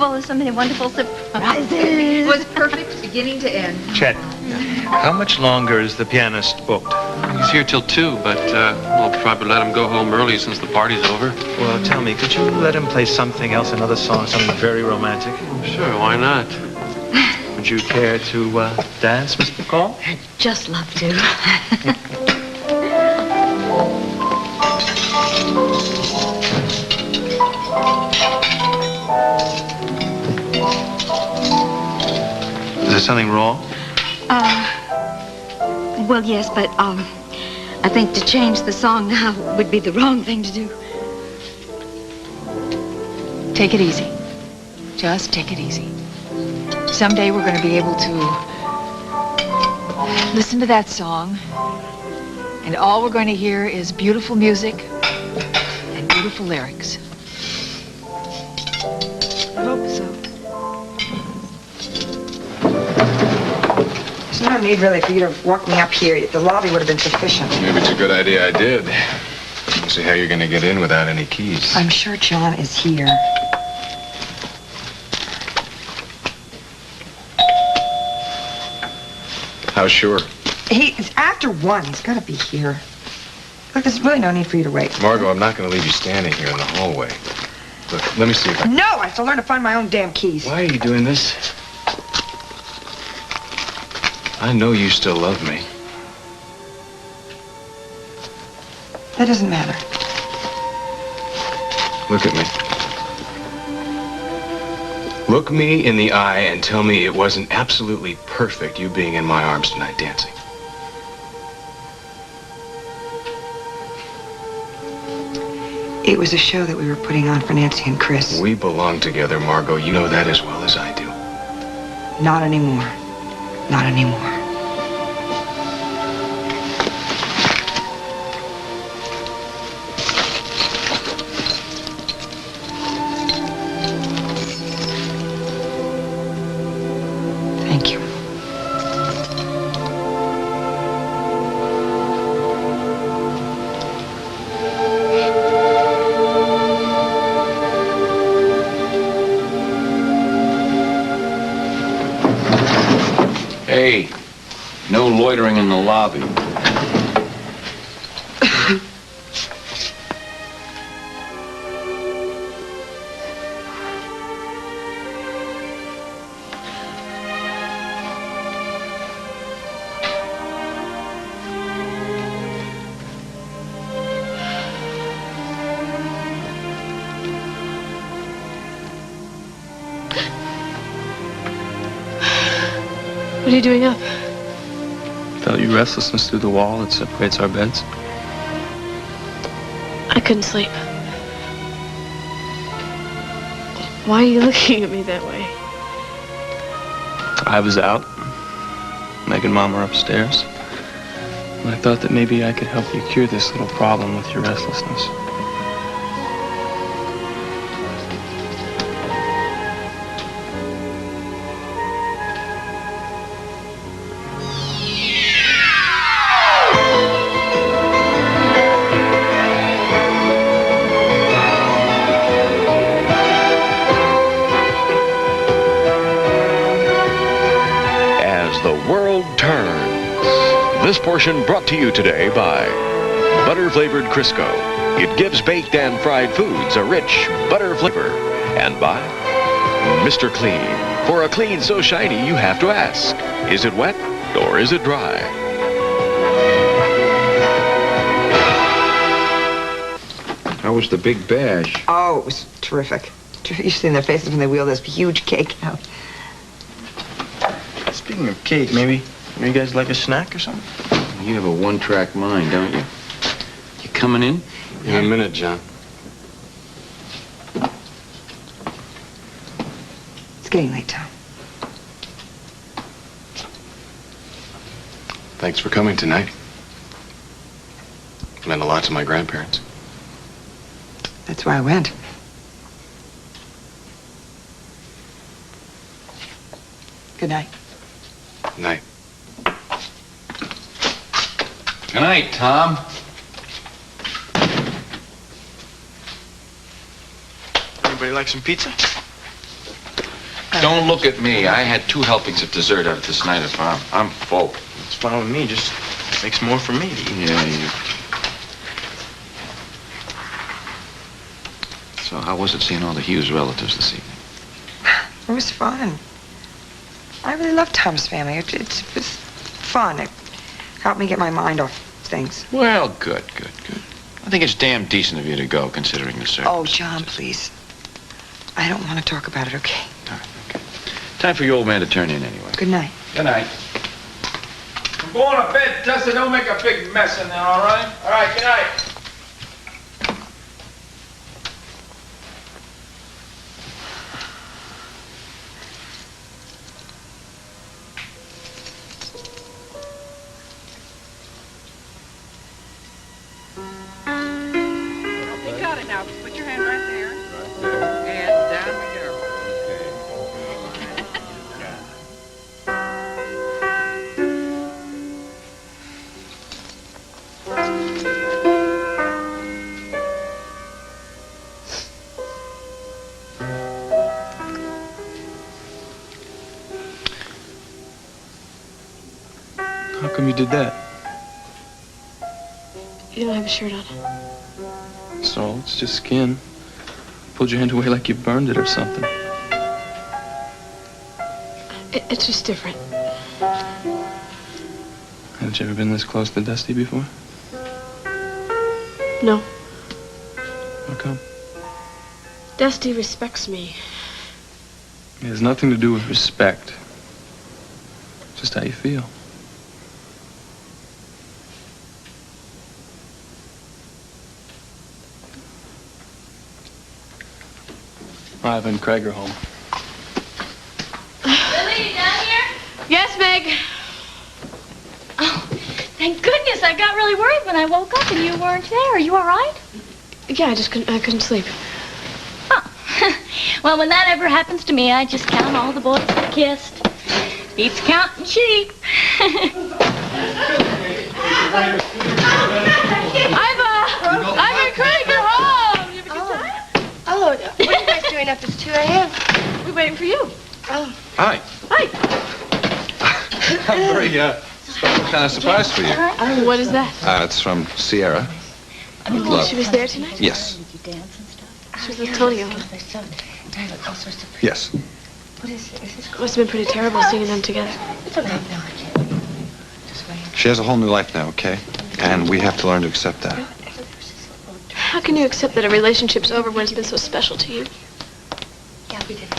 full of so many wonderful surprises. It was perfect beginning to end. Chet, how much longer is the pianist booked? He's here till 2, but we'll probably let him go home early since the party's over. Well, tell me, could you let him play something else, another song, something very romantic? Sure, why not? Would you care to dance, Mr. McCall? I'd just love to. Is there something wrong? Well, yes, but, I think to change the song now would be the wrong thing to do. Take it easy. Just take it easy. Someday we're going to be able to listen to that song, and all we're going to hear is beautiful music and beautiful lyrics. I hope so. There's no need really for you to walk me up here. The lobby would have been sufficient. Maybe it's a good idea I did. Let's see how you're going to get in without any keys. I'm sure John is here. How sure? It's after 1. He's got to be here. Look, there's really no need for you to wait. Margot, I'm not going to leave you standing here in the hallway. Look, let me see if I... No, I have to learn to find my own damn keys. Why are you doing this? I know you still love me. That doesn't matter. Look at me. Look me in the eye and tell me it wasn't absolutely perfect you being in my arms tonight dancing. It was a show that we were putting on for Nancy and Chris. We belong together, Margot. You know that as well as I do. Not anymore. Not anymore. Thank you. Hey, no loitering in the lobby. What are you doing up? Felt your restlessness through the wall that separates our beds. I couldn't sleep. Why are you looking at me that way? I was out. Meg and Mom were upstairs. And I thought that maybe I could help you cure this little problem with your restlessness. This portion brought to you today by butter-flavored Crisco. It gives baked and fried foods a rich butter flavor. And by Mr. Clean. For a clean so shiny you have to ask, is it wet or is it dry? How was the big bash? Oh, it was terrific. You've seen their faces when they wheel this huge cake out. Speaking of cake, maybe you guys like a snack or something? You have a one-track mind, don't you? You coming in? In a minute, John. It's getting late, Tom. Thanks for coming tonight. It meant a lot to my grandparents. That's why I went. Good night. Good night. Good night, Tom. Anybody like some pizza? Don't look at me. I had 2 helpings of dessert out at the Snyder farm. I'm full. It's fine with me. Just makes more for me to eat. Yeah, you. So how was it seeing all the Hughes relatives this evening? It was fun. I really loved Tom's family. It was fun. It helped me get my mind off things. Well, good. I think it's damn decent of you to go, considering the circumstances. Oh, John, please. I don't want to talk about it, okay? All right, okay. Time for your old man to turn in anyway. Good night. Good night. I'm going to bed, Tessa. Don't make a big mess in there, all right? All right, good night. You got it now. Put your hand right there. And down we go. How come you did that? You don't have a shirt on. So, it's just skin. Pulled your hand away like you burned it or something. It's just different. Haven't you ever been this close to Dusty before? No. How come? Dusty respects me. It has nothing to do with respect. Just how you feel. Ivan and Craig are home. Lily, you down here? Yes, Meg. Oh, thank goodness. I got really worried when I woke up and you weren't there. Are you all right? Yeah, I couldn't sleep. Oh. Well, when that ever happens to me, I just count all the boys I kissed. Beats counting sheep. Ivan, Craig, you're home. You have a good time? Oh, what are you guys doing up? It's 2 a.m. We're waiting for you. Oh. Hi. Hi. I'm very special kind of surprise for you. What is that? It's from Sierra. With Oh, love. she was there tonight? Yes. She was with Tonio. Yes. Must have been pretty terrible seeing them together. She has a whole new life now, okay? And we have to learn to accept that. How can you accept that a relationship's over when it's been so special to you?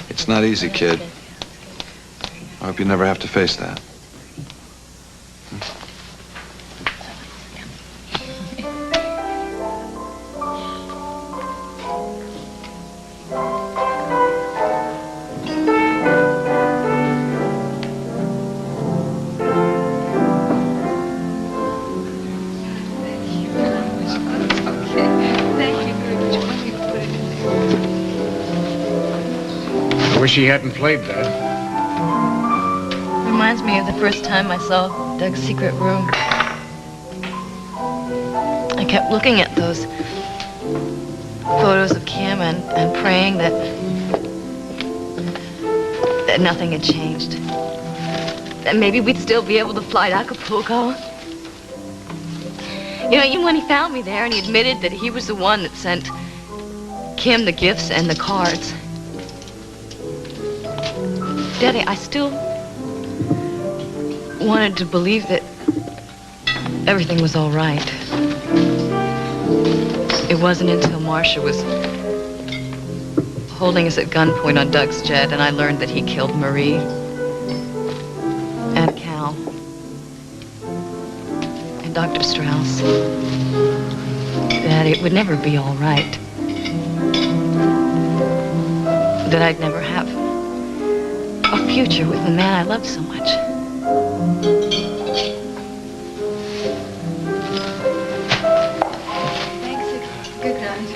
It's not easy, kid. I hope you never have to face that. I wish he hadn't played that. Reminds me of the first time I saw Doug's secret room. I kept looking at those photos of Kim and praying that nothing had changed. That maybe we'd still be able to fly to Acapulco. You know, even when he found me there and he admitted that he was the one that sent Kim the gifts and the cards. Daddy, I still wanted to believe that everything was all right. It wasn't until Marcia was holding us at gunpoint on Doug's jet and I learned that he killed Marie and Cal and Dr. Strauss that it would never be all right. That I'd never have a future with the man I loved so much. Thanks. Good night.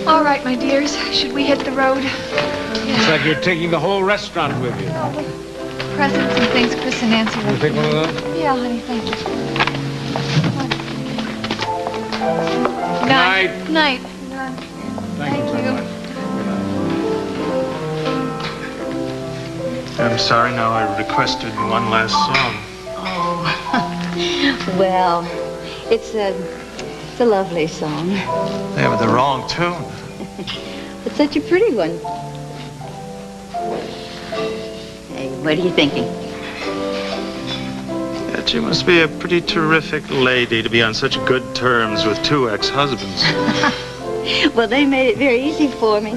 All right, my dears. Should we hit the road? Looks like you're taking the whole restaurant with you. Presents and things Chris and Nancy You will take one of those? Yeah, honey, thank you. Night. Night. Thank you very much. I'm sorry now I requested one last song. Oh, well, it's a lovely song. Yeah, but the wrong tune. It's such a pretty one. Hey, what are you thinking? That you must be a pretty terrific lady to be on such good terms with two ex-husbands. Well, they made it very easy for me.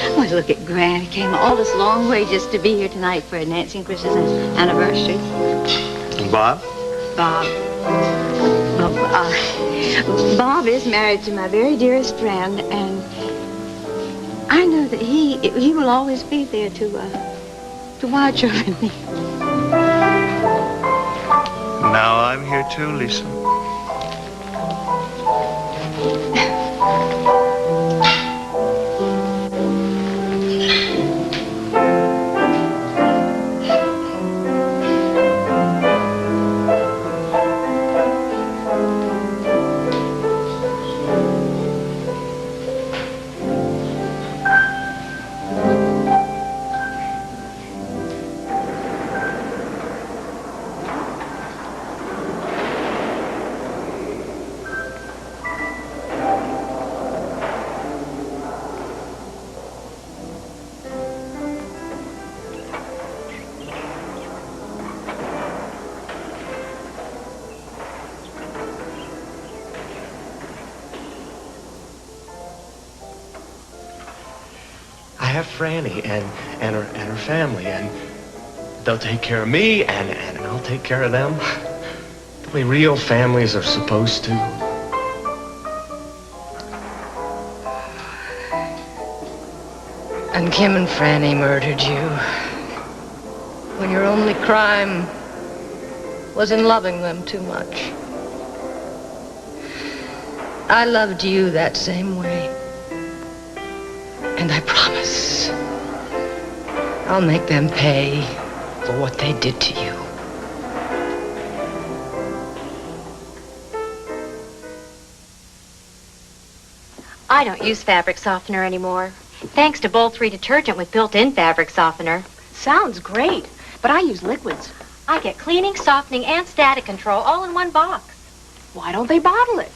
Oh, look at Grant. He came all this long way just to be here tonight for Nancy and Chris's anniversary. And Bob? Bob. Bob is married to my very dearest friend, and I know that he will always be there to watch over me. Now I'm here too, Lisa. I have Franny and her family, and they'll take care of me, and I'll take care of them. The way real families are supposed to. And Kim and Franny murdered you when your only crime was in loving them too much. I loved you that same way. And I promise I'll make them pay for what they did to you. I don't use fabric softener anymore. Thanks to Bold 3 detergent with built-in fabric softener. Sounds great, but I use liquids. I get cleaning, softening, and static control all in one box. Why don't they bottle it?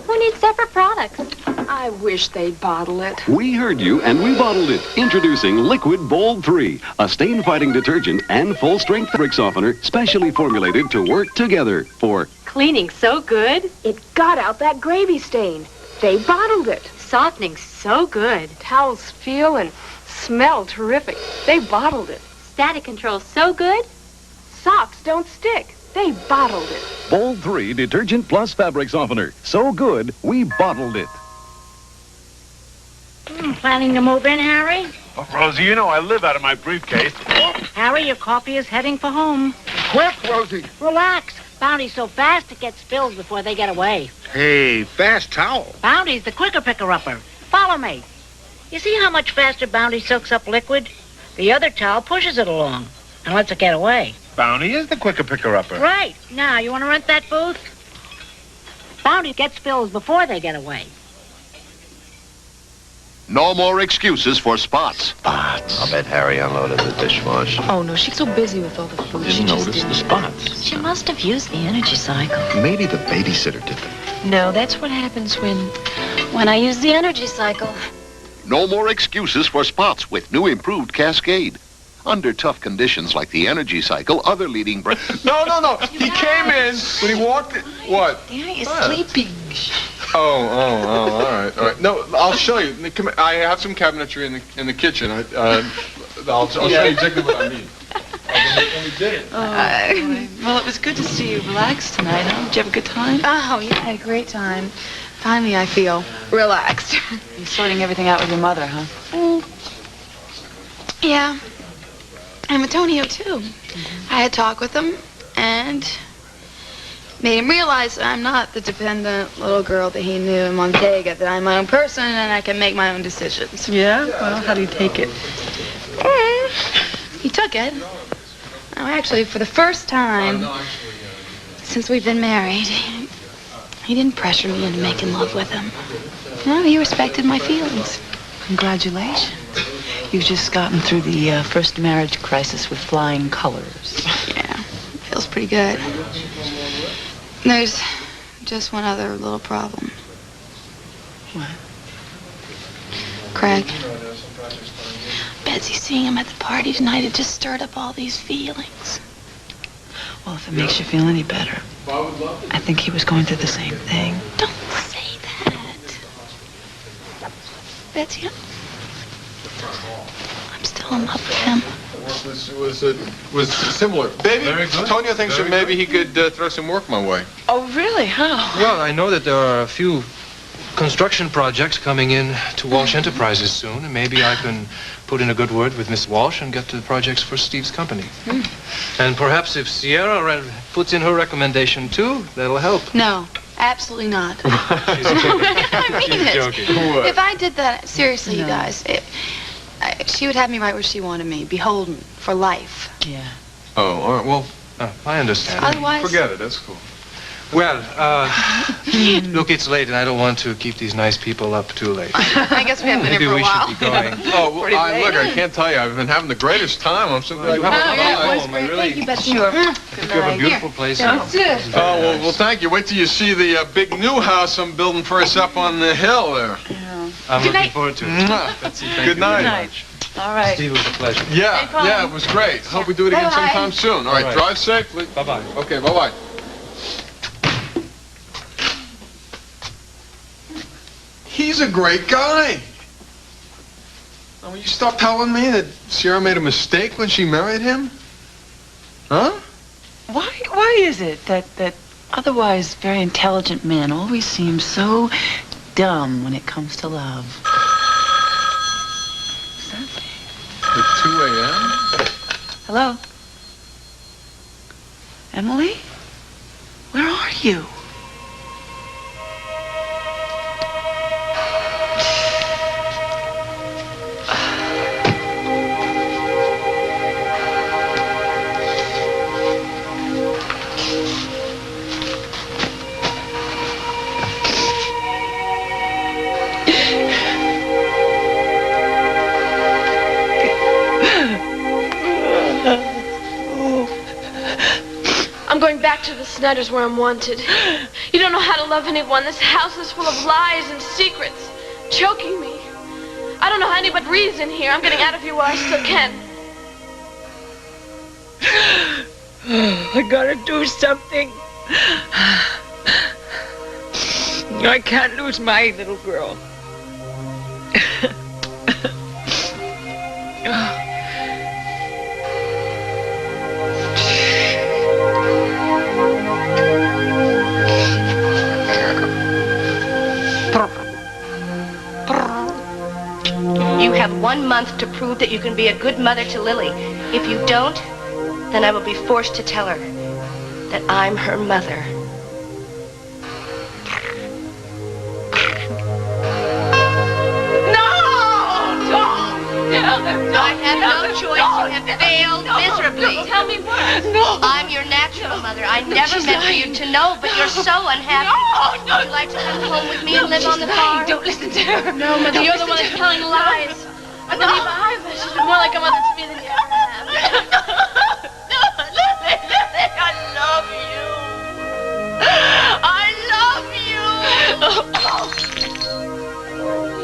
Who needs separate products? I wish they'd bottle it. We heard you and we bottled it. Introducing Liquid Bold 3, a stain-fighting detergent and full-strength fabric softener specially formulated to work together for cleaning so good. It got out that gravy stain. They bottled it. Softening so good. Towels feel and smell terrific. They bottled it. Static control so good. Socks don't stick. They bottled it. Bold 3 detergent plus fabric softener. So good, we bottled it. Planning to move in, Harry? Oh, Rosie, you know I live out of my briefcase. Harry, your coffee is heading for home. Quick, Rosie. Relax. Bounty's so fast it gets spilled before they get away. Hey, fast towel. Bounty's the quicker picker-upper. Follow me. You see how much faster Bounty soaks up liquid? The other towel pushes it along and lets it get away. Bounty is the quicker picker-upper. Right. Now, you want to rent that booth? Bounty gets spills before they get away. No more excuses for spots. I'll bet Harry unloaded the dishwasher. Oh, no, she's so busy with all the food. Didn't notice the spots. She must have used the energy cycle. Maybe the babysitter did that. No, that's what happens when I use the energy cycle. No more excuses for spots with new improved Cascade. Under tough conditions like the energy cycle, other leading brands... No. He came in when he walked in. What? There is sleeping. All right. No, I'll show you. Come, I have some cabinetry in the kitchen. I'll show you exactly what I mean. When we did it. Well, it was good to see you relaxed tonight, huh? Did you have a good time? Oh, you had a great time. Finally, I feel relaxed. You're sorting everything out with your mother, huh? Yeah. And Antonio, too. I had a talk with him and made him realize that I'm not the dependent little girl that he knew in Montega, that I'm my own person and I can make my own decisions. Yeah? Well, how do you take it? He took it. Oh, actually, for the first time since we've been married, he didn't pressure me into making love with him. No, he respected my feelings. Congratulations. You've just gotten through the first marriage crisis with flying colors. Yeah, feels pretty good. There's just one other little problem. What? Craig. Betsy seeing him at the party tonight, it just stirred up all these feelings. Well, if it makes you feel any better, I think he was going through the same thing. Don't say that. Betsy, I'm still in love with him. Was similar. Baby, Antonio thinks that maybe he could throw some work my way. Oh, really? How? Well, I know that there are a few construction projects coming in to Walsh Enterprises soon, and maybe I can put in a good word with Miss Walsh and get the projects for Steve's company. And perhaps if Sierra puts in her recommendation too, that'll help. No, absolutely not. She's joking. I mean She's it. joking. If I did that, seriously, you guys, she would have me right where she wanted me, beholden for life. Yeah. Oh, all right, well, I understand. Otherwise... Forget it, that's cool. Well, look, it's late, and I don't want to keep these nice people up too late. I guess we haven't been here for a while. Maybe we should be going. Oh, well, look, I can't tell you, I've been having the greatest time. I'm so glad you have a home. I really Thank you, Betsy. Sure. think you have a beautiful place. That's it. Oh, well, thank you. Wait till you see the big new house I'm building first up on the hill there. Yeah. I'm looking forward to it. Betsy, thank Good you night. very much. All right. Steve, it was a pleasure. Yeah, it was great. Hope we do it again sometime soon. All right, drive safely. Bye-bye. Okay, bye-bye. He's a great guy. Now, will you stop telling me that Sierra made a mistake when she married him? Huh? Why is it that otherwise very intelligent men always seem so dumb when it comes to love? At 2 a.m.? Hello? Emily? Where are you? I'm going back to the Snyder's where I'm wanted. You don't know how to love anyone. This house is full of lies and secrets, choking me. I don't know how anybody breathes in here. I'm getting out of here while I still can. I gotta do something. I can't lose my little girl. You have 1 month to prove that you can be a good mother to Lily. If you don't, then I will be forced to tell her that I'm her mother. I have no choice. You have failed miserably. Tell me what? I'm your natural mother. I never meant for you to know, but you're so unhappy. Would you like to come home with me and live on the farm? Don't listen to her. No, Mother, you're the one that's telling lies. I believe she's been more like a mother to me than you ever have. Lily, I love you. I love you.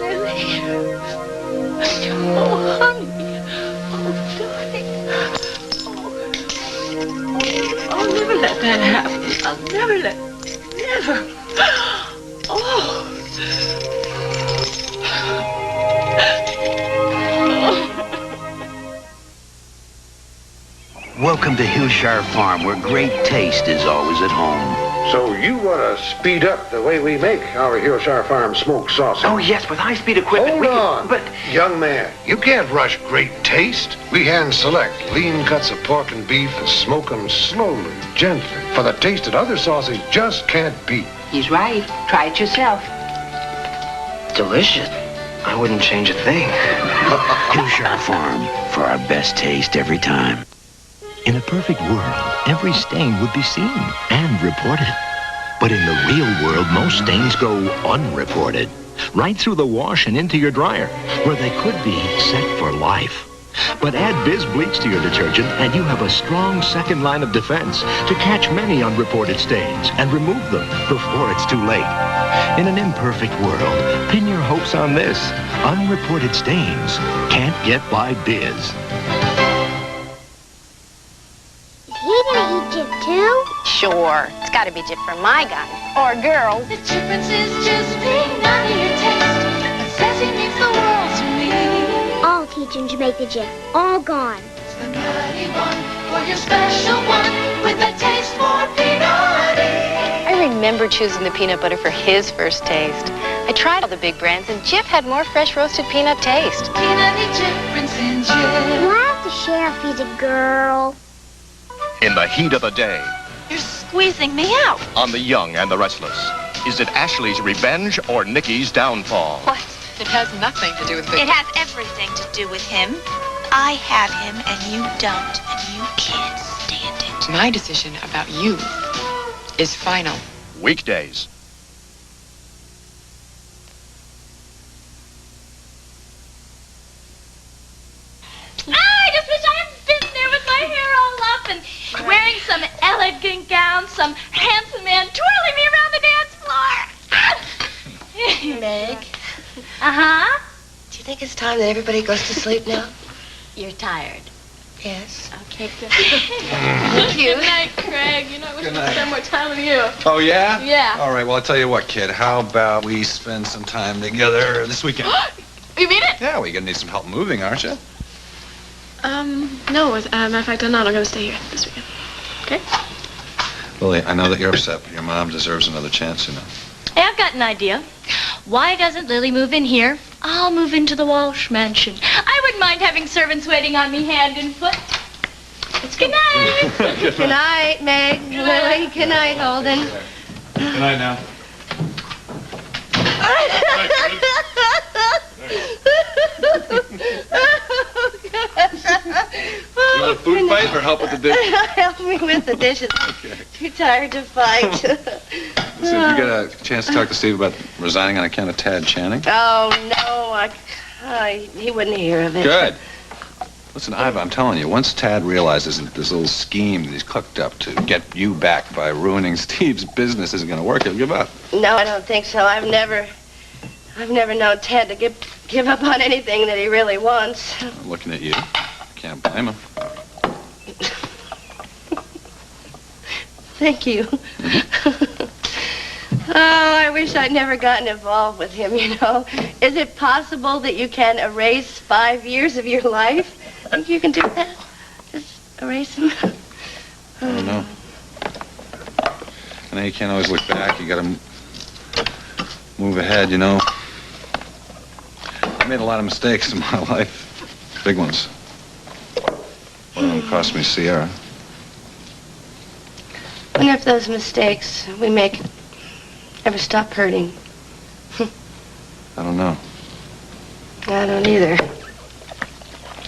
Lily. Oh, honey. I'll never let that happen. I'll never let... Never. Oh. Welcome to Hillshire Farm, where great taste is always at home. So you want to speed up the way we make our Hillshire Farm smoked sausage? Oh, yes, with high-speed equipment. Hold on, but... young man, you can't rush great taste. We hand-select lean cuts of pork and beef and smoke them slowly, gently, for the taste that other sausage just can't beat. He's right. Try it yourself. Delicious. I wouldn't change a thing. Hillshire Farm, for our best taste every time. In a perfect world, every stain would be seen and reported. But in the real world, most stains go unreported. right through the wash and into your dryer, where they could be set for life. But add Biz Bleach to your detergent and you have a strong second line of defense to catch many unreported stains and remove them before it's too late. In an imperfect world, pin your hopes on this. Unreported stains can't get by Biz. Is he gonna eat Jif too? Sure. It's got to be Jif for my guy. Or girl. The difference is just being out of your taste. But says he means the world to me. I'll teach him to make the Jif. All gone. It's the nutty one for your special one with a taste for peanutty. I remember choosing the peanut butter for his first taste. I tried all the big brands, and Jif had more fresh roasted peanut taste. Peanutty difference in Jif. Do I have to share if he's a girl? In the heat of the day, You're squeezing me out. on The Young and the Restless, is it Ashley's revenge or Nikki's downfall? What? It has nothing to do with It has everything to do with him. I have him and you don't, and you can't stand it. My decision about you is final. Weekdays. I just wish I had been there with my hair all up and wearing some elegant gown, some handsome man twirling me around the dance floor. Meg, Uh-huh. do you think it's time that everybody goes to sleep now? You're tired. Yes. Okay, good. Thank you. Good night, Craig. You know, I wish Good I could night. spend more time with you. Oh, yeah? Yeah. All right, well, I'll tell you what, kid. How about we spend some time together this weekend? You mean it? Yeah, well, you're going to need some help moving, aren't you? No. Matter of fact, I'm not. I'm going to stay here this weekend. Okay? Lily, I know that you're upset, but your mom deserves another chance, you know. Hey, I've got an idea. Why doesn't Lily move in here? I'll move into the Walsh mansion. I wouldn't mind having servants waiting on me hand and foot. Good night. Good night, Meg. Lily. Good night, Holden. Good night now. You want a food fight or help with the dishes? Help me with the dishes. Okay. Too tired to fight. Listen, did you get a chance to talk to Steve about resigning on account of Tad Channing? Oh, no. He wouldn't hear of it. Good. Listen, Iva, I'm telling you, once Tad realizes that this little scheme that he's cooked up to get you back by ruining Steve's business isn't going to work, he'll give up. No, I don't think so. I've never known Ted to give up on anything that he really wants. I'm looking at you. Can't blame him. Thank you. Oh, I wish I'd never gotten involved with him, you know. Is it possible that you can erase 5 years of your life? Think you can do that? Just erase them? I don't know. I know you can't always look back. You got to move ahead, you know. I made a lot of mistakes in my life. Big ones. One of them cost me Sierra. I wonder if those mistakes we make ever stop hurting. I don't know. I don't either.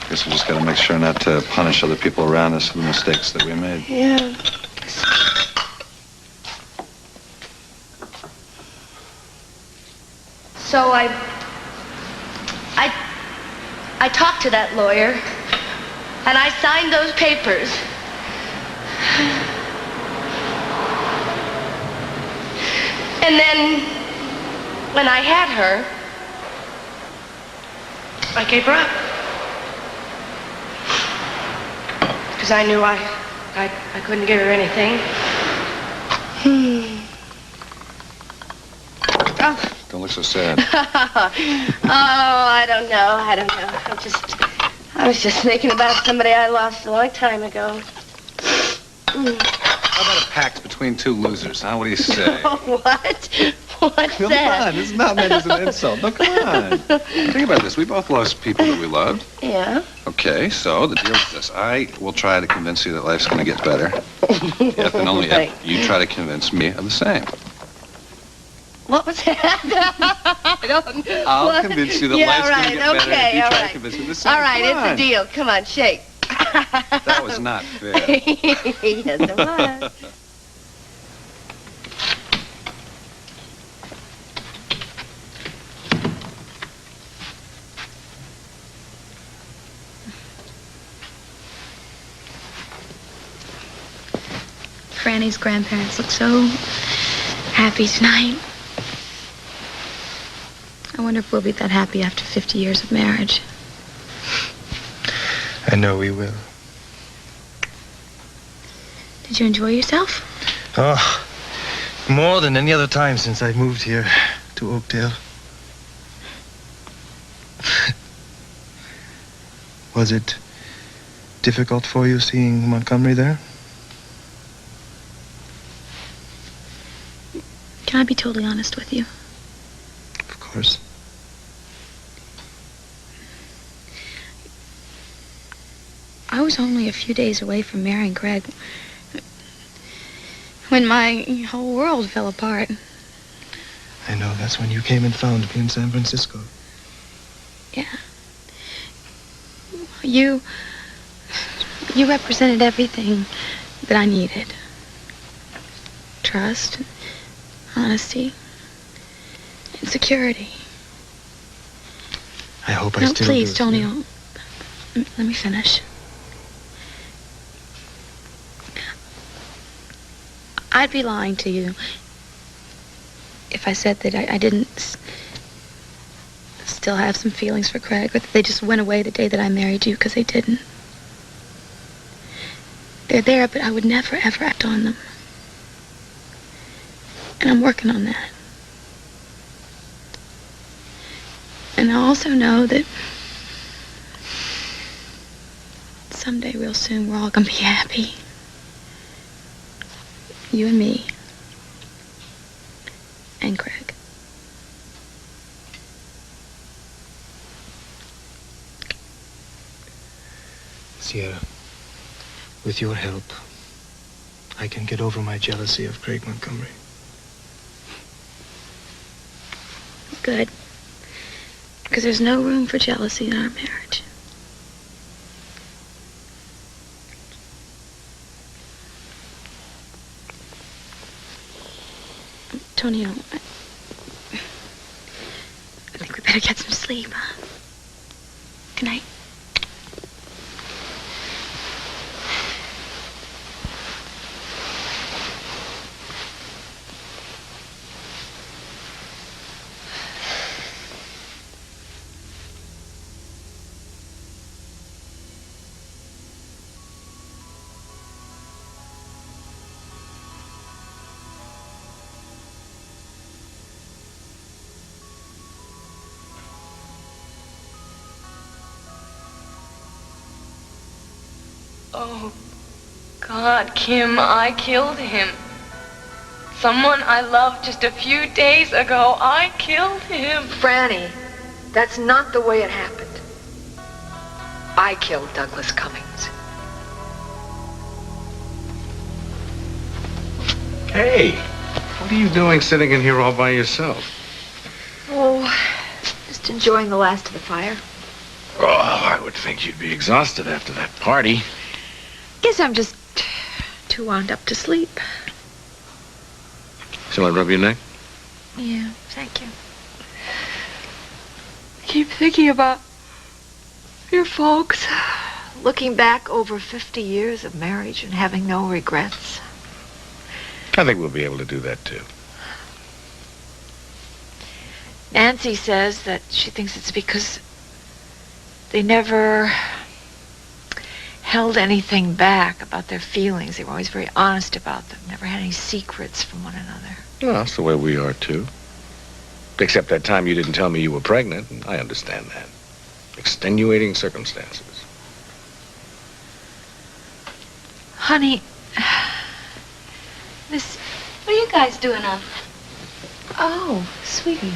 Guess we just got to make sure not to punish other people around us for the mistakes that we made. Yeah. So I talked to that lawyer, and I signed those papers. And then, when I had her, I gave her up. Because I knew I couldn't give her anything. Oh. Don't look so sad. I don't know. I was just thinking about somebody I lost a long time ago. How about a pact between two losers, huh? What do you say? What? What's Come that? on, this is not meant as an insult. No, come on. Think about this. We both lost people that we loved. Yeah. Okay, so the deal is this. I will try to convince you that life's going to get better. If and only Right. if you try to convince me of the same. What was that? I don't. I'll what? convince you that yeah, life's right. going to get better Okay, if you all try right. to convince me of the same. All right, Come it's on. a deal. Come on, shake. That was not fair. Yes, it was. Franny's grandparents look so happy tonight. I wonder if we'll be that happy after 50 years of marriage. I know we will. Did you enjoy yourself? Oh, more than any other time since I moved here to Oakdale. Was it difficult for you seeing Montgomery there? Can I be totally honest with you? Of course. I was only a few days away from marrying Craig when my whole world fell apart. I know, that's when you came and found me in San Francisco. Yeah. You represented everything that I needed. Trust, honesty, and security. I hope I no, still please, do. Tony, let me finish. I'd be lying to you if I said that I didn't still have some feelings for Craig, or that they just went away the day that I married you, because they didn't. They're there, but I would never, ever act on them. And I'm working on that. And I also know that someday, real soon, we're all gonna be happy. You and me. And Craig. Sierra, with your help, I can get over my jealousy of Craig Montgomery. Good. Because there's no room for jealousy in our marriage. Tonio, I think we better get some sleep, huh? Good night. Oh, God, Kim, I killed him. Someone I loved just a few days ago, I killed him. Franny, that's not the way it happened. I killed Douglas Cummings. Hey, what are you doing sitting in here all by yourself? Oh, just enjoying the last of the fire. Oh, I would think you'd be exhausted after that party. Guess I'm just too wound up to sleep. Shall I rub your neck? Yeah, thank you. I keep thinking about your folks. Looking back over 50 years of marriage and having no regrets. I think we'll be able to do that, too. Nancy says that she thinks it's because they never held anything back about their feelings. They were always very honest about them. Never had any secrets from one another. Well, that's the way we are, too. Except that time you didn't tell me you were pregnant, and I understand that. Extenuating circumstances. Honey, this... What are you guys doing up? Oh, sweetie.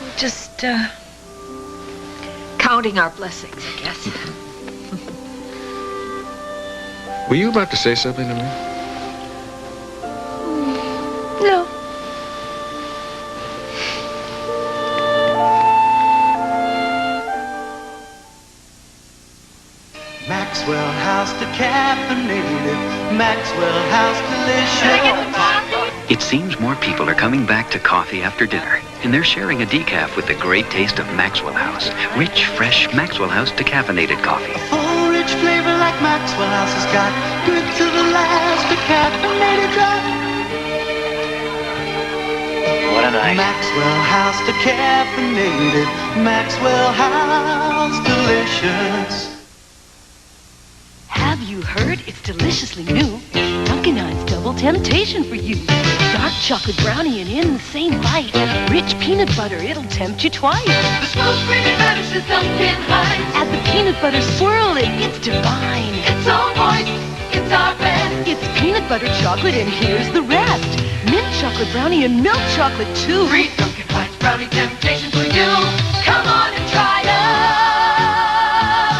We're just, counting our blessings, I guess. Were you about to say something to me? No. Maxwell House decaffeinated, Maxwell House delicious. It seems more people are coming back to coffee after dinner, and they're sharing a decaf with the great taste of Maxwell House. Rich, fresh Maxwell House decaffeinated coffee. For it rich flavor like Maxwell House has got. Good to the last, a caffeinated drop. What a night. Maxwell House, decaffeinated. Maxwell House, delicious. Have you heard? It's deliciously new. Dunkin' Hines Double Temptation for you. Dark chocolate brownie and in the same bite. Rich peanut butter, it'll tempt you twice. The smooth creamy batter says Dunkin' Hines. Add the peanut butter, swirl it, it's divine. It's so moist, it's our best. It's peanut butter chocolate and here's the rest. Mint chocolate brownie and milk chocolate too. Free Dunkin' Hines brownie temptation for you. Come on and try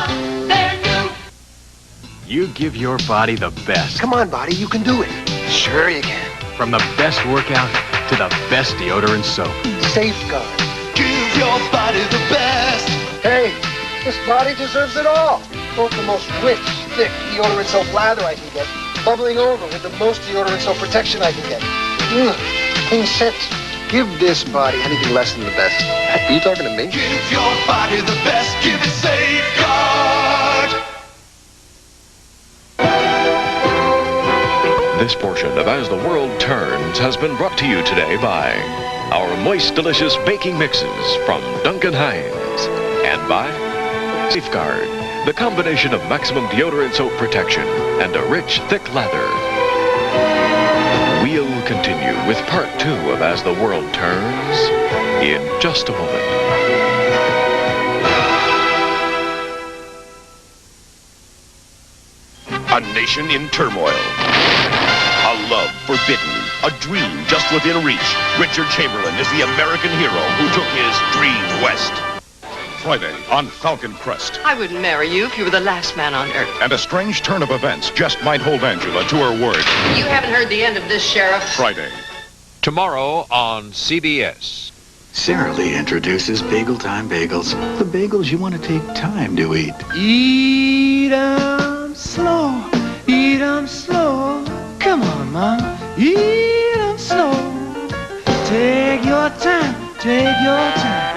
them. They're new. You give your body the best. Come on, body, you can do it. Sure you can. From the best workout to the best deodorant soap. Safeguard. Give your body the best. Hey, this body deserves it all. Both the most rich, thick deodorant soap lather I can get, bubbling over with the most deodorant soap protection I can get. Clean scent. Give this body anything less than the best. Are you talking to me? Give your body the best. Give it Safeguard. This portion of As the World Turns has been brought to you today by our moist, delicious baking mixes from Dunkin' Hines and by Safeguard, the combination of maximum deodorant soap protection and a rich, thick lather. We'll continue with part 2 of As the World Turns in just a moment. A nation in turmoil. A love forbidden. A dream just within reach. Richard Chamberlain is the American hero who took his dream west. Friday on Falcon Crest. I wouldn't marry you if you were the last man on earth. And a strange turn of events just might hold Angela to her word. You haven't heard the end of this, Sheriff. Friday. Tomorrow on CBS. Sara Lee introduces Bagel Time Bagels. The bagels you want to take time to eat. Eat 'em slow. Eat 'em slow. Come on, Mom. Eat 'em slow. Take your time. Take your time.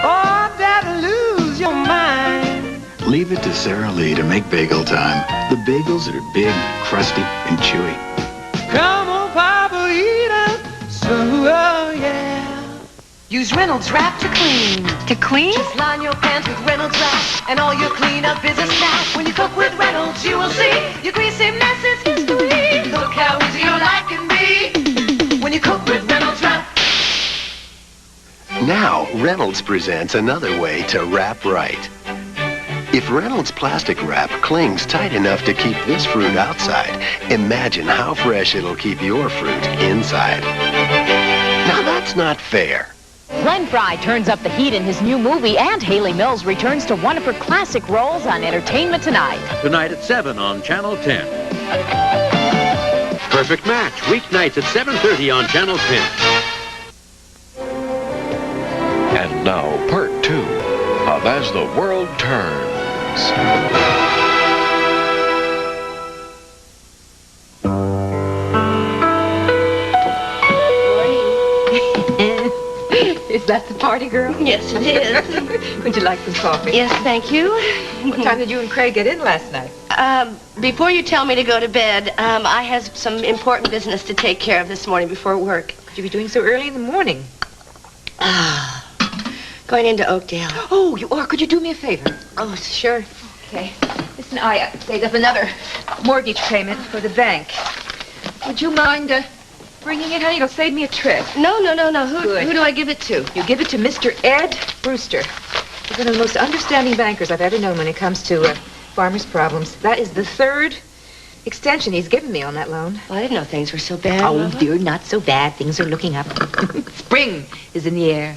Oh, that'll lose your mind. Leave it to Sara Lee to make Bagel Time. The bagels that are big, crusty, and chewy. Come on, Papa, eat 'em slow, yeah. Use Reynolds Wrap to clean. To clean? Just line your pans with Reynolds Wrap, and all your cleanup is a snap. When you cook with Reynolds, you will see your greasy mess is history. Look how easy your life can be when you cook with Reynolds Wrap. Now, Reynolds presents another way to wrap right. If Reynolds plastic wrap clings tight enough to keep this fruit outside, imagine how fresh it'll keep your fruit inside. Now, that's not fair. Glenn Fry turns up the heat in his new movie, and Haley Mills returns to one of her classic roles on Entertainment Tonight. Tonight at 7 on Channel 10. Perfect Match, weeknights at 7:30 on Channel 10. And now, part 2 of As the World Turns. Is that the party, girl? Yes, it is. Would you like some coffee? Yes, thank you. What time did you and Craig get in last night? Before you tell me to go to bed, I have some important business to take care of this morning before work. Could you be doing so early in the morning? Going into Oakdale. Oh, you are. Could you do me a favor? Oh, sure. Okay. Listen, I saved up another mortgage payment for the bank. Would you mind bringing it, honey? It'll save me a trip. No. Who do I give it to? You give it to Mr. Ed Brewster. He's one of the most understanding bankers I've ever known when it comes to farmers' problems. That is the 3rd extension he's given me on that loan. Well, I didn't know things were so bad. Oh, Mama. dear, not so bad. Things are looking up. Spring is in the air.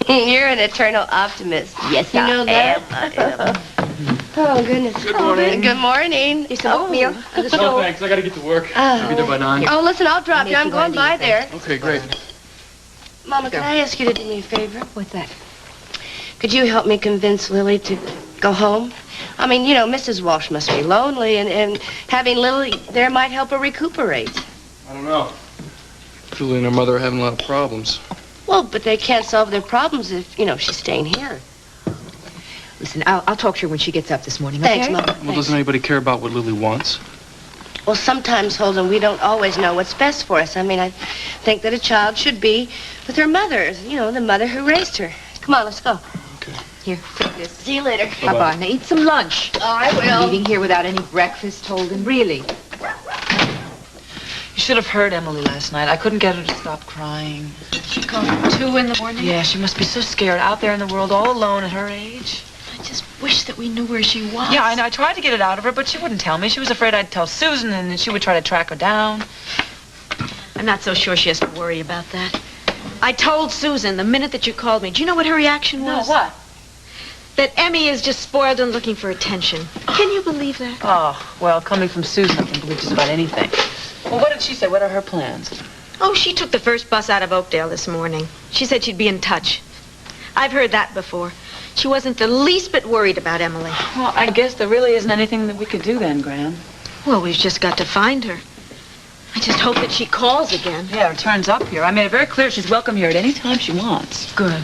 You're an eternal optimist. Yes, you know that? I am. Oh, goodness. Good morning. Good morning. There's some oatmeal. No, thanks. I gotta get to work. I'll be there by 9. Oh, listen, I'll drop you. I'm going by there. Okay, great. Mama, can I ask you to do me a favor? What's that? Could you help me convince Lily to go home? I mean, you know, Mrs. Walsh must be lonely, and having Lily there might help her recuperate. I don't know. Julie and her mother are having a lot of problems. Well, but they can't solve their problems if, you know, she's staying here. Listen, I'll talk to her when she gets up this morning, okay? Thanks, Mother. Well, doesn't anybody care about what Lily wants? Well, sometimes, Holden, we don't always know what's best for us. I mean, I think that a child should be with her mother, you know, the mother who raised her. Come on, let's go. Here, take this. See you later. Bye-bye. Now eat some lunch. Oh, I will. Eating here without any breakfast, Holden, really. You should have heard Emily last night. I couldn't get her to stop crying. She called at 2 in the morning? Yeah, she must be so scared out there in the world all alone at her age. I just wish that we knew where she was. Yeah, I know. I tried to get it out of her, but she wouldn't tell me. She was afraid I'd tell Susan, and then she would try to track her down. I'm not so sure she has to worry about that. I told Susan the minute that you called me. Do you know what her reaction was? No, what? That Emmy is just spoiled and looking for attention. Can you believe that? Oh, well, coming from Susan, I can believe just about anything. Well, what did she say? What are her plans? Oh, she took the first bus out of Oakdale this morning. She said she'd be in touch. I've heard that before. She wasn't the least bit worried about Emily. Well, I guess there really isn't anything that we could do then, Gran. Well, we've just got to find her. I just hope that she calls again. Yeah, or turns up here. I made it very clear she's welcome here at any time she wants. Good.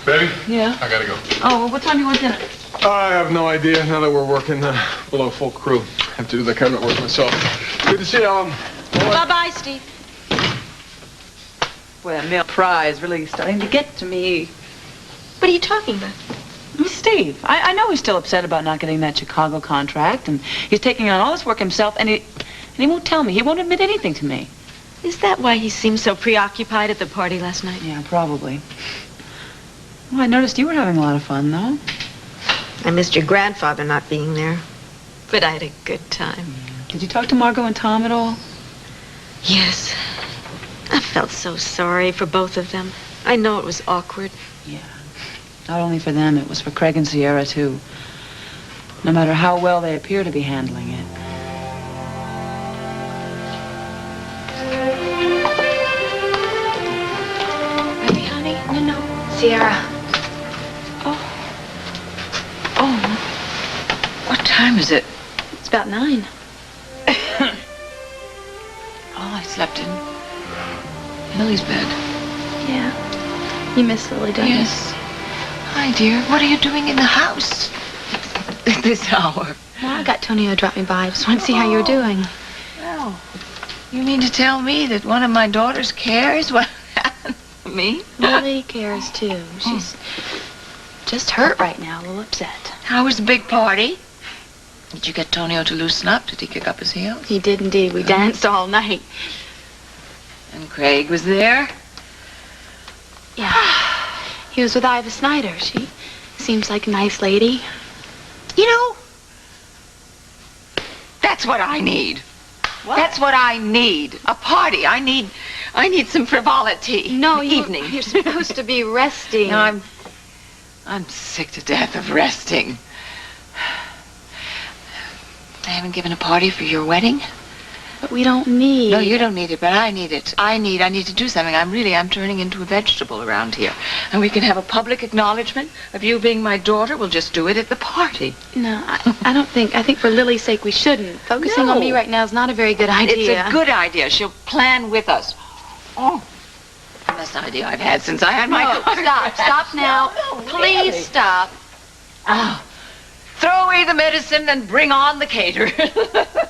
Baby? Yeah? I gotta go. Oh, well, what time do you want dinner? I have no idea now that we're working below full crew. I have to do the cabinet work myself. Good to see you, Alan. Bye-bye, Steve. Boy, that male pride is really starting to get to me. What are you talking about? Steve. I know he's still upset about not getting that Chicago contract, and he's taking on all this work himself, and he won't tell me. He won't admit anything to me. Is that why he seemed so preoccupied at the party last night? Yeah, probably. Well, I noticed you were having a lot of fun, though. I missed your grandfather not being there, but I had a good time. Did you talk to Margot and Tom at all? Yes. I felt so sorry for both of them. I know it was awkward. Yeah. Not only for them, it was for Craig and Sierra, too. No matter how well they appear to be handling it. Really, honey? No. Sierra. What time is it? It's about 9. I slept in Lily's bed. Yeah. You miss Lily, don't you? Yes. Hi, dear. What are you doing in the house at this hour? Well, I got Tonio to drop me by. I just want to see how you're doing. Well, you mean to tell me that one of my daughters cares what happened to me? Lily cares, too. She's just hurt right now, a little upset. How was the big party? Did you get Tonio to loosen up? Did he kick up his heels? He did indeed. We danced all night. And Craig was there? Yeah. He was with Iva Snyder. She seems like a nice lady. You know, that's what I need. What? That's what I need. A party. I need some frivolity. No, evening. You're supposed to be resting. No, I'm sick to death of resting. They haven't given a party for your wedding? But we don't need... No, you don't need it, but I need it. I need to do something. I'm turning into a vegetable around here. And we can have a public acknowledgement of you being my daughter. We'll just do it at the party. No, I don't think. I think for Lily's sake we shouldn't. Focusing on me right now is not a very good idea. It's a good idea. She'll plan with us. Oh, the best idea I've had since I had my daughter. Stop now. No, Please really. stop. Oh. Throw away the medicine and bring on the caterer.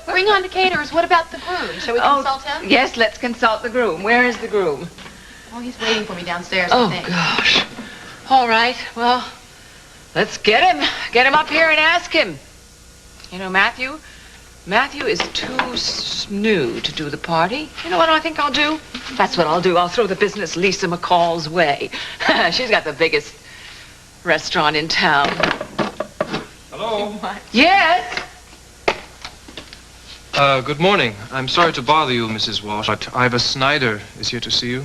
Bring on the caterers. What about the groom? Shall we consult him? Yes, let's consult the groom. Where is the groom? Oh, he's waiting for me downstairs, I think. Oh, gosh. All right, well, let's get him. Get him up here and ask him. You know, Matthew is too new to do the party. You know what I think I'll do? That's what I'll do. I'll throw the business Lisa McCall's way. She's got the biggest restaurant in town. Hello? Yes? Good morning. I'm sorry to bother you, Mrs. Walsh, but Iva Snyder is here to see you.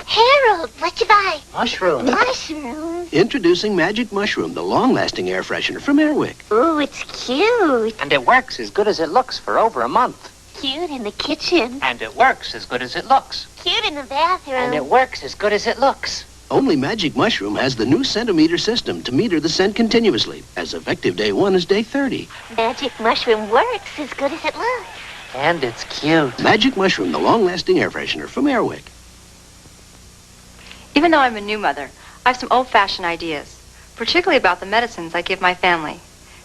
Harold, what you buy? Mushroom. Mushroom. Introducing Magic Mushroom, the long-lasting air freshener from Airwick. Ooh, it's cute. And it works as good as it looks for over a month. Cute in the kitchen. And it works as good as it looks. Cute in the bathroom. And it works as good as it looks. Only Magic Mushroom has the new centimeter system to meter the scent continuously, as effective day 1 is day 30. Magic Mushroom works as good as it looks. And it's cute. Magic Mushroom, the long-lasting air freshener from Airwick. Even though I'm a new mother, I have some old-fashioned ideas, particularly about the medicines I give my family.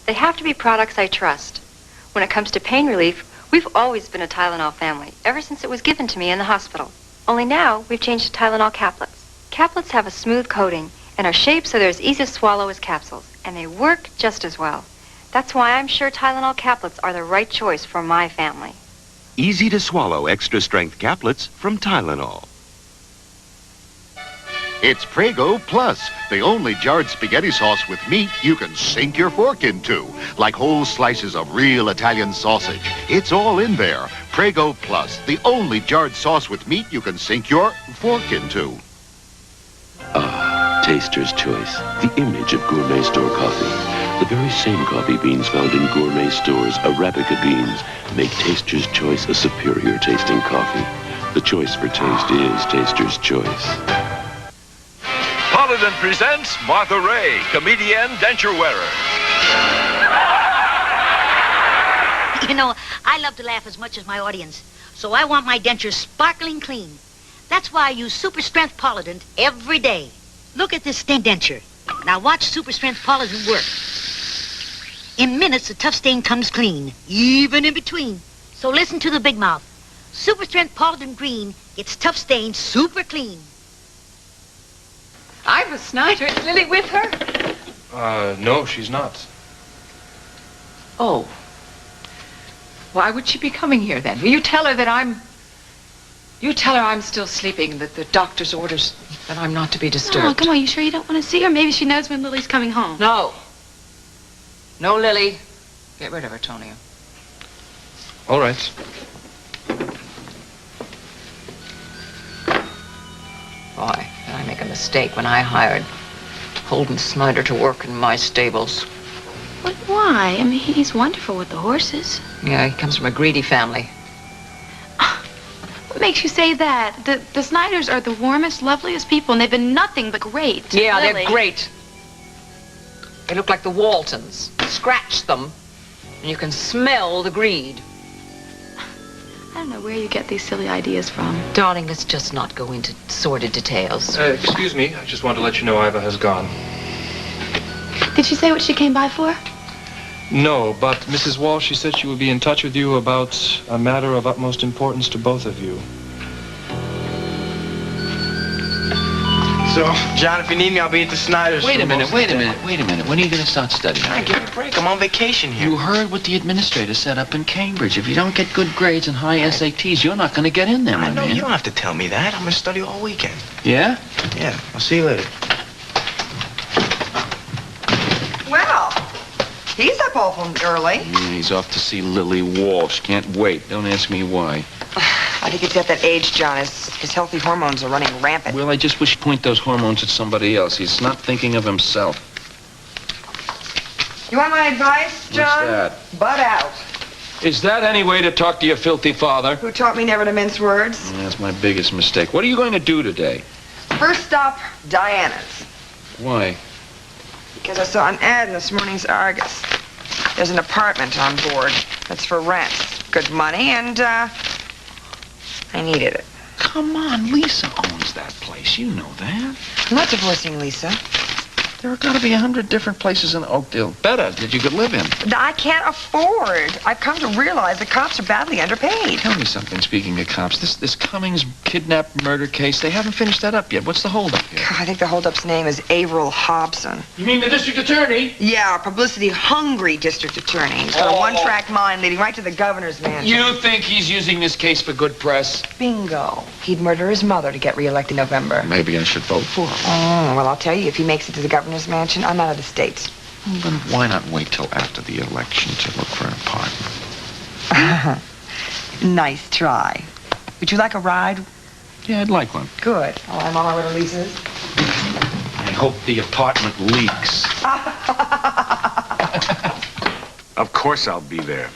They have to be products I trust. When it comes to pain relief, we've always been a Tylenol family, ever since it was given to me in the hospital. Only now, we've changed to Tylenol caplets. Caplets have a smooth coating and are shaped so they're as easy to swallow as capsules, and they work just as well. That's why I'm sure Tylenol caplets are the right choice for my family. Easy to swallow extra strength caplets from Tylenol. It's Prego Plus, the only jarred spaghetti sauce with meat you can sink your fork into, like whole slices of real Italian sausage. It's all in there. Prego Plus, the only jarred sauce with meat you can sink your fork into. Ah, Taster's Choice, the image of gourmet store coffee. The very same coffee beans found in gourmet stores, Arabica beans, make Taster's Choice a superior tasting coffee. The choice for taste is Taster's Choice. Polident presents Martha Ray, comedian denture wearer. You know, I love to laugh as much as my audience, so I want my dentures sparkling clean. That's why I use Super Strength Polident every day. Look at this stain denture. Now watch Super Strength Polident work. In minutes, the tough stain comes clean, even in between. So listen to the big mouth. Super Strength Polident Green gets tough stains super clean. Ivor Snyder, is Lily with her? No, she's not. Oh. Why would she be coming here then? You tell her that You tell her I'm still sleeping, that the doctor's orders that I'm not to be disturbed. Oh, come on, you sure you don't want to see her? Maybe she knows when Lily's coming home. No. No, Lily. Get rid of her, Tonio. All right. Boy, did I make a mistake when I hired Holden Snyder to work in my stables. But why? I mean, he's wonderful with the horses. Yeah, he comes from a greedy family. What makes you say that? The Snyders are the warmest, loveliest people, and they've been nothing but great. Yeah, Lily. they're great. They look like the Waltons. Scratch them, and you can smell the greed. I don't know where you get these silly ideas from. Darling, let's just not go into sordid details. Excuse me, I just want to let you know Iva has gone. Did she say what she came by for? No, but Mrs. Walsh, she said she would be in touch with you about a matter of utmost importance to both of you. So, John, if you need me, I'll be at the Snyder's. Wait a minute. When are you going to start studying? All right, give me a break. I'm on vacation here. You heard what the administrator said up in Cambridge. If you don't get good grades and high SATs, you're not going to get in there, my I know, man. you don't have to tell me that. I'm going to study all weekend. Yeah? Yeah, I'll see you later. Well, he's up awful early. Yeah, he's off to see Lily Walsh. Can't wait. Don't ask me why. I think it's at that age, John. His healthy hormones are running rampant. Well, I just wish he'd point those hormones at somebody else. He's not thinking of himself. You want my advice, John? What's that? Butt out. Is that any way to talk to your filthy father? Who taught me never to mince words? That's my biggest mistake. What are you going to do today? First stop, Diana's. Why? Because I saw an ad in this morning's Argus. There's an apartment on board that's for rent. Good money, and, I needed it. Come on, Lisa owns that place. You know that. I'm not divorcing Lisa. There are got to be 100 different places in Oakdale better that you could live in. I can't afford. I've come to realize the cops are badly underpaid. Tell me something, speaking of cops. This Cummings kidnap murder case, they haven't finished that up yet. What's the holdup here? I think the holdup's name is Averill Hobson. You mean the district attorney? Yeah, a publicity-hungry district attorney. He's got a one-track mind leading right to the governor's mansion. You think he's using this case for good press? Bingo. He'd murder his mother to get reelected in November. Maybe I should vote for him. Well, I'll tell you, if he makes it to the governor's mansion, I'm out of the States. Then why not wait till after the election to look for an apartment? Nice try. Would you like a ride? Yeah, I'd like one. Good. Oh, I'm on my way to Lisa's. I hope the apartment leaks. Of course I'll be there.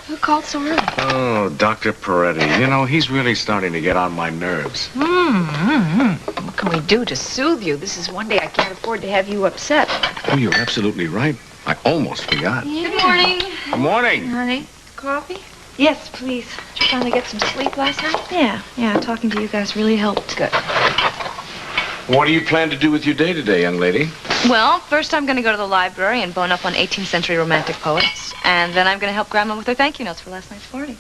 Who called so early? Oh, Dr. Peretti. You know, he's really starting to get on my nerves. What can we do to soothe you? This is one day I can't afford to have you upset. Oh, you're absolutely right. I almost forgot. Good morning. Good morning. Honey, coffee? Yes, please. Did you finally get some sleep last night? Yeah, talking to you guys really helped. Good. What do you plan to do with your day today, young lady? Well, first I'm going to go to the library and bone up on 18th century romantic poets. And then I'm going to help Grandma with her thank you notes for last night's party.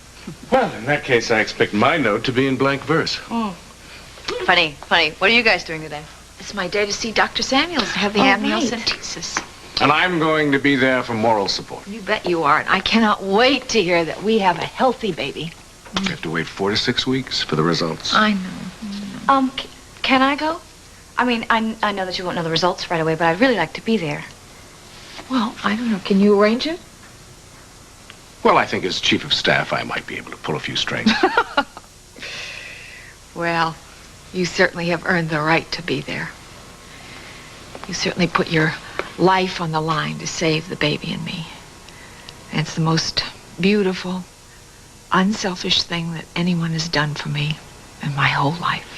Well, in that case, I expect my note to be in blank verse. Funny. What are you guys doing today? It's my day to see Dr. Samuels and have the amniocentesis. And I'm going to be there for moral support. You bet you are. And I cannot wait to hear that we have a healthy baby. You have to wait 4 to 6 weeks for the results. I know. Can I go? I mean, I know that you won't know the results right away, but I'd really like to be there. Well, I don't know. Can you arrange it? Well, I think as chief of staff, I might be able to pull a few strings. Well, you certainly have earned the right to be there. You certainly put your life on the line to save the baby and me. And it's the most beautiful, unselfish thing that anyone has done for me in my whole life.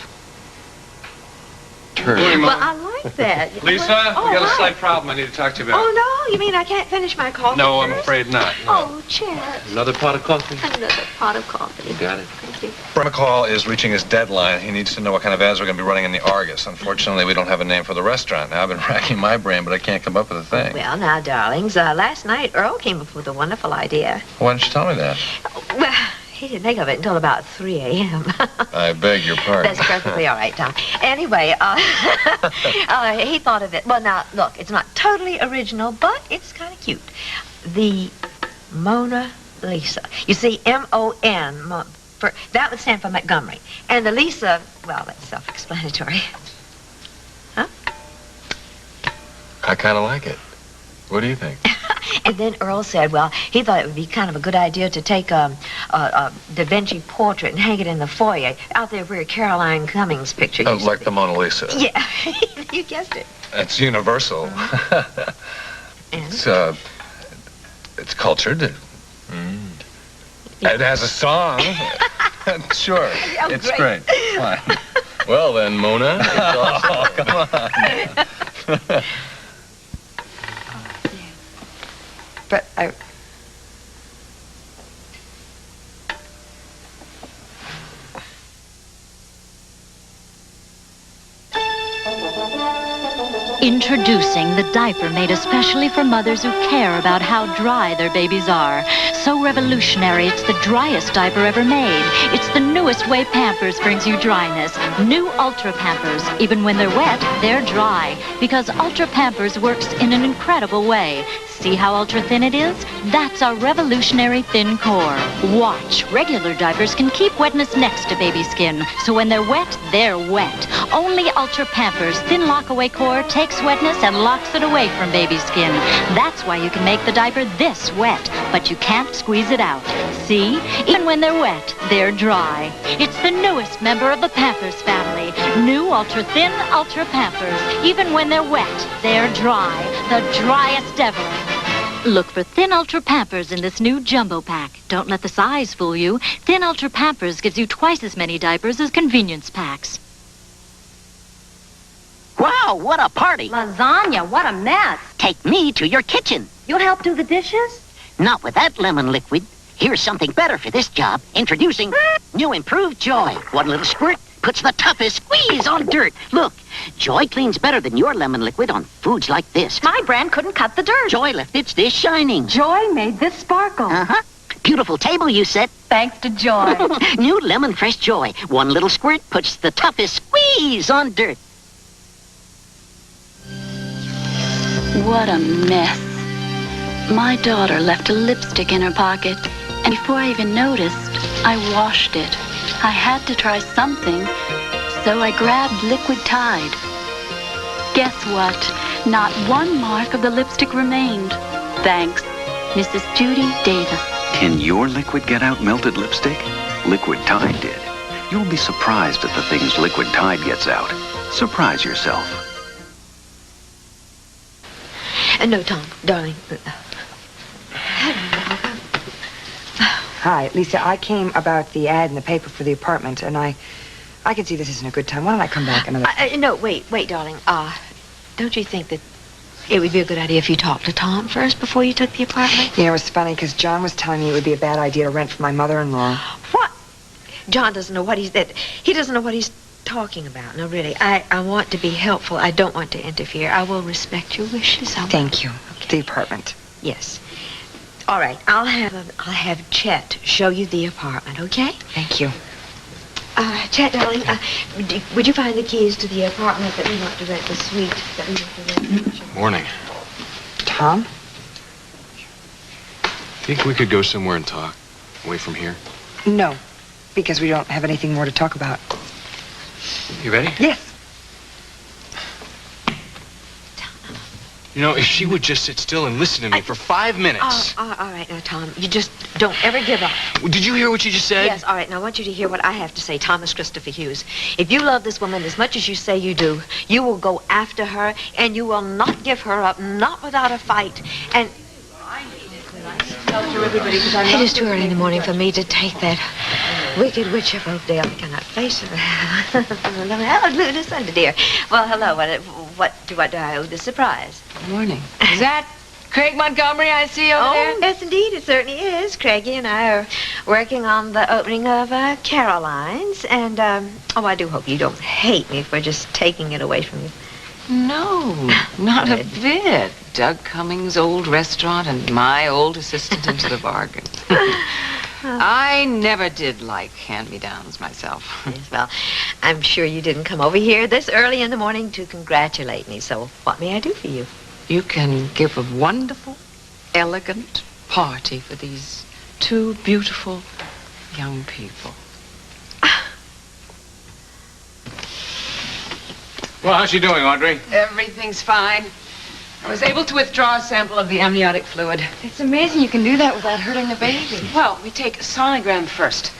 Well, I like that. Lisa, we got a slight problem I need to talk to you about. Oh, no? You mean I can't finish my coffee No, first? I'm afraid not. No. Oh, Chet. Another pot of coffee? Another pot of coffee. You got it. Thank you. McCall is reaching his deadline. He needs to know what kind of ads we're going to be running in the Argus. Unfortunately, we don't have a name for the restaurant. Now, I've been racking my brain, but I can't come up with a thing. Well, now, darlings, last night Earl came up with a wonderful idea. Why didn't you tell me that? Well, he didn't think of it until about 3 a.m. I beg your pardon. That's perfectly all right, Tom. Anyway, he thought of it. Well, now, look, it's not totally original, but it's kind of cute. The Mona Lisa. You see, M-O-N, that would stand for Montgomery. And the Lisa, well, that's self-explanatory. Huh? I kind of like it. What do you think? And then Earl said, well, he thought it would be kind of a good idea to take a Da Vinci portrait and hang it in the foyer out there where Caroline Cummings' picture used Like to the Mona Lisa. be. Yeah, you guessed it. It's universal. And? It's cultured. It has a song. Sure. Oh, it's great. Fine. Well then, Mona. Oh, come on. But I... Introducing the diaper made especially for mothers who care about how dry their babies are. So revolutionary, it's the driest diaper ever made. It's the newest way Pampers brings you dryness. New Ultra Pampers. Even when they're wet, they're dry. Because Ultra Pampers works in an incredible way. See how ultra thin it is? That's our revolutionary thin core. Watch. Regular diapers can keep wetness next to baby skin. So when they're wet, they're wet. Only Ultra Pampers thin lock-away core takes wetness and locks it away from baby skin. That's why you can make the diaper this wet, but you can't squeeze it out. See? Even when they're wet, they're dry. It's the newest member of the Pampers family. New ultra thin Ultra Pampers. Even when they're wet, they're dry. The driest ever. Look for Thin Ultra Pampers in this new jumbo pack. Don't let the size fool you. Thin Ultra Pampers gives you twice as many diapers as convenience packs. Wow, what a party. Lasagna, what a mess. Take me to your kitchen. You'll help do the dishes? Not with that lemon liquid. Here's something better for this job. Introducing new improved Joy. One little squirt puts the toughest squeeze on dirt. Look, Joy cleans better than your lemon liquid on foods like this. My brand couldn't cut the dirt. Joy left its dish shining. Joy made this sparkle. Uh-huh. Beautiful table you set. Thanks to Joy. New lemon fresh Joy. One little squirt puts the toughest squeeze on dirt. What a mess. My daughter left a lipstick in her pocket, and before I even noticed, I washed it. I had to try something, so I grabbed Liquid Tide. Guess what? Not one mark of the lipstick remained. Thanks, Mrs. Judy Davis. Can your liquid get out melted lipstick? Liquid Tide did. You'll be surprised at the things Liquid Tide gets out. Surprise yourself. No, Tom, darling. Hi, Lisa. I came about the ad in the paper for the apartment, and I can see this isn't a good time. Why don't I come back another time? No, wait, darling. Don't you think that it would be a good idea if you talked to Tom first before you took the apartment. Yeah, it was funny because John was telling me it would be a bad idea to rent for my mother-in-law. What? John doesn't know what he doesn't know what he's talking about. No, really. I want to be helpful. I don't want to interfere. I will respect your wishes. Thank you. Okay. The apartment. Yes. All right. I'll have Chet show you the apartment, okay? Thank you. Chet, darling, would you find the keys to the apartment that we want to rent, the suite that we want to rent? Morning. Tom? Think we could go somewhere and talk? Away from here? No, because we don't have anything more to talk about. You ready? Yes. You know, if she would just sit still and listen to me for 5 minutes. All right, now, Tom, you just don't ever give up. Did you hear what she just said? Yes, all right, now I want you to hear what I have to say, Thomas Christopher Hughes. If you love this woman as much as you say you do, you will go after her, and you will not give her up, not without a fight. And it is too early in the morning for me to take that wicked witch of Oakdale. I cannot face her. Hello, Lucinda, dear. Well, hello. What do I owe the surprise? Good morning. Is that Craig Montgomery I see over there? Oh, yes, indeed. It certainly is. Craigie and I are working on the opening of Caroline's. And, I do hope you don't hate me for just taking it away from you. No, not a bit. Doug Cummings' old restaurant and my old assistant into the bargain. I never did like hand-me-downs myself. Yes, well, I'm sure you didn't come over here this early in the morning to congratulate me. So what may I do for you? You can give a wonderful, elegant party for these two beautiful young people. Well, how's she doing, Audrey? Everything's fine. I was able to withdraw a sample of the amniotic fluid. It's amazing you can do that without hurting the baby. Well, we take a sonogram first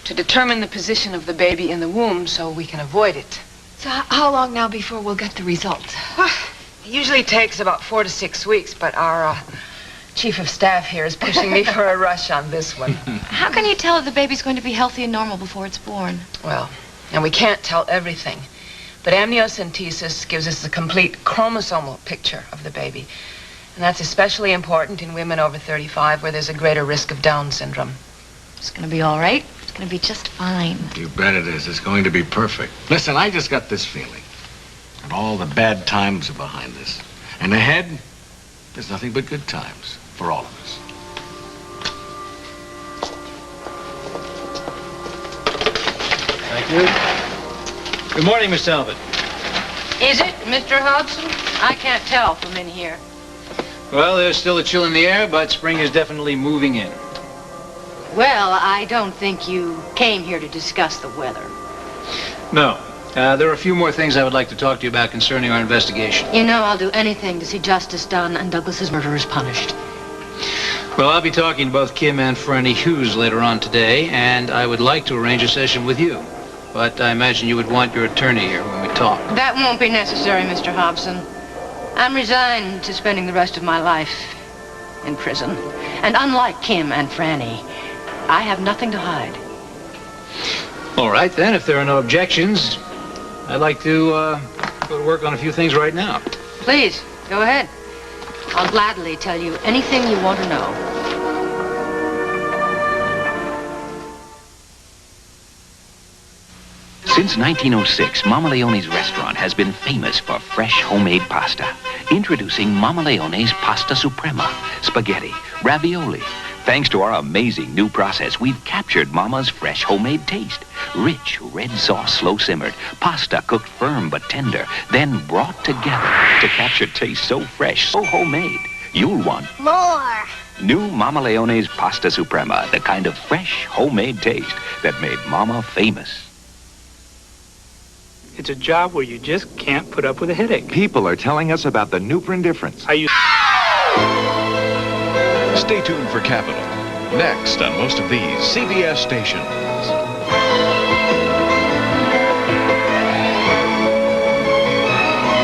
to determine the position of the baby in the womb so we can avoid it. So how long now before we'll get the results? It usually takes about 4 to 6 weeks, but our chief of staff here is pushing me for a rush on this one. How can you tell if the baby's going to be healthy and normal before it's born? Well, and we can't tell everything. But amniocentesis gives us a complete chromosomal picture of the baby. And that's especially important in women over 35 where there's a greater risk of Down syndrome. It's going to be all right. It's going to be just fine. You bet it is. It's going to be perfect. Listen, I just got this feeling. And all the bad times are behind this. And ahead, there's nothing but good times for all of us. Thank you. Good morning, Miss Talbot. Is it, Mr. Hobson? I can't tell from in here. Well, there's still a chill in the air, but spring is definitely moving in. Well, I don't think you came here to discuss the weather. No. There are a few more things I would like to talk to you about concerning our investigation. You know, I'll do anything to see justice done and Douglas's murderers punished. Well, I'll be talking to both Kim and Franny Hughes later on today, and I would like to arrange a session with you. But I imagine you would want your attorney here when we talk. That won't be necessary, Mr. Hobson. I'm resigned to spending the rest of my life in prison. And unlike Kim and Franny, I have nothing to hide. All right, then, if there are no objections, I'd like to go to work on a few things right now. Please, go ahead. I'll gladly tell you anything you want to know. Since 1906, Mama Leone's restaurant has been famous for fresh homemade pasta. Introducing Mama Leone's Pasta Suprema, spaghetti, ravioli. Thanks to our amazing new process, we've captured Mama's fresh homemade taste. Rich, red sauce, slow-simmered, pasta cooked firm but tender, then brought together to capture taste so fresh, so homemade. You'll want more. New Mama Leone's Pasta Suprema, the kind of fresh, homemade taste that made Mama famous. It's a job where you just can't put up with a headache. People are telling us about the Nuprin difference. Stay tuned for Capital. Next on most of these CBS stations.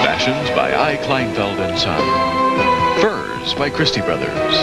Fashions by I. Kleinfeld & Son. Furs by Christie Brothers.